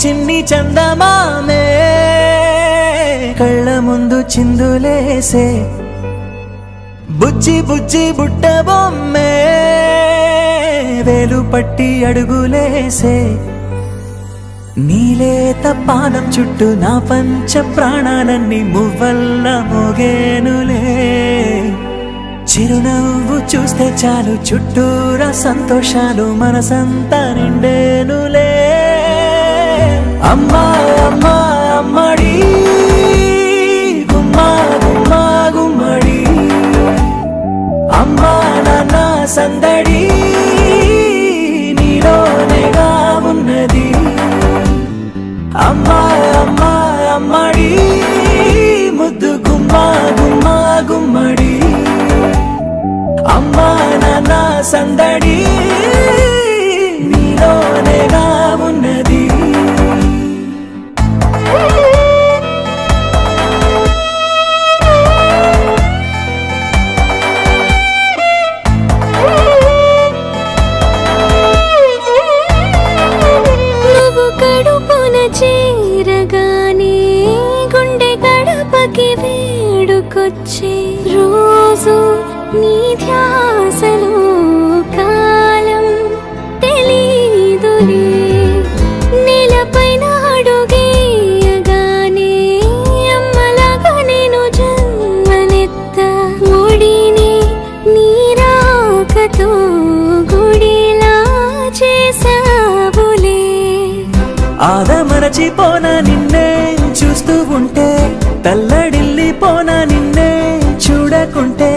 చిన్ని చందమామే కళ్ళ ముందు చిందులేసే బుజ్జి బుజ్జి బుట్ట బొమ్మే వేలు పట్టి అడుగులేసే నీలేత పానం చుట్టూ నా పంచ ప్రాణాలన్నీ మువ్వల్ల మోగేనులే చిరునవ్వు చూస్తే చాలు చుట్టూరా సంతోషాలు మనసంతా నిండేనులే అమ్మా అమ్మా అమ్మడి గుమ్మా గుమ్మా గుమ్మడి అమ్మా నాన్న సందడి నీలోనేగా ఉన్నది అమ్మా అమ్మా అమ్మడి ముద్దు గుమ్మా గుమ్మా గుమ్మడి అమ్మా నాన్న సందడి నీలోనేగా ఉన్నది చేరగానే గుండె గడపకి వేడుకొచ్చే రోజు నీ ధ్యాసలో కాలం తెలీదులే నేలపైన అడుగేయగానే అమ్మలాగా నేను జన్మనెత్త ఒడిని నీ రాకతో గుడిలా చేసావులే ఆదమరచిపోనా నిన్నే చూస్తూ ఉంటే తల్లడిల్లిపోనా నిన్నే చూడకుంటే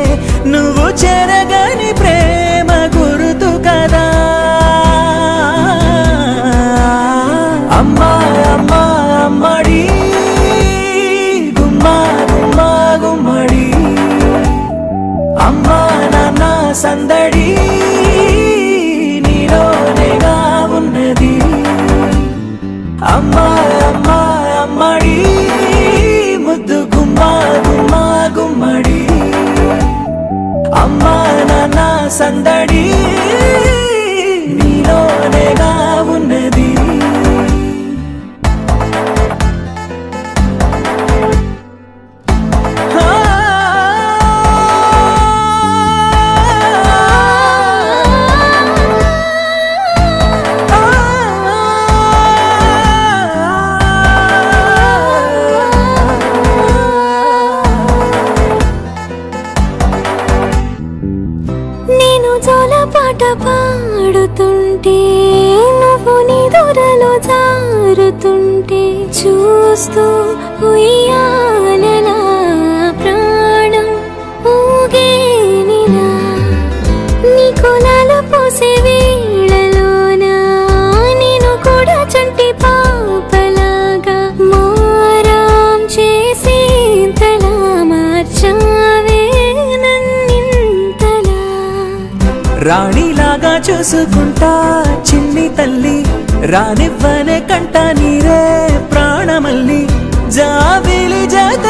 నువ్వు చెరగని ప్రేమ గుర్తు కదా అమ్మా అమ్మా అమ్మడి గుమ్మా గుమ్మా గుమ్మడి అమ్మా నాన్న సందడి నీలోనేగా ఉన్నది అమ్మా అమ్మా అమ్మడి ముద్దు గుమ్మా గుమ్మా గుమ్మడి అమ్మా నాన్న సందడి నీలోనేగా ఉన్నది పాట పాడుతుంటే నువ్వు నిదురలో జారుతుంటే చూస్తూ ఉయ్యాలలా ప్రాణం ఊగేనిలా నీ కులాల పోసే వేళలోన నేను కూడా చంటి పాపలాగా మారాం చేసేంతలా మార్చావే నన్నింతలా రాణిలాగా చూసుకుంటా చిన్ని తల్లి రానివ్వనే కంట నీరే ప్రాణమల్లి జాబిలి జత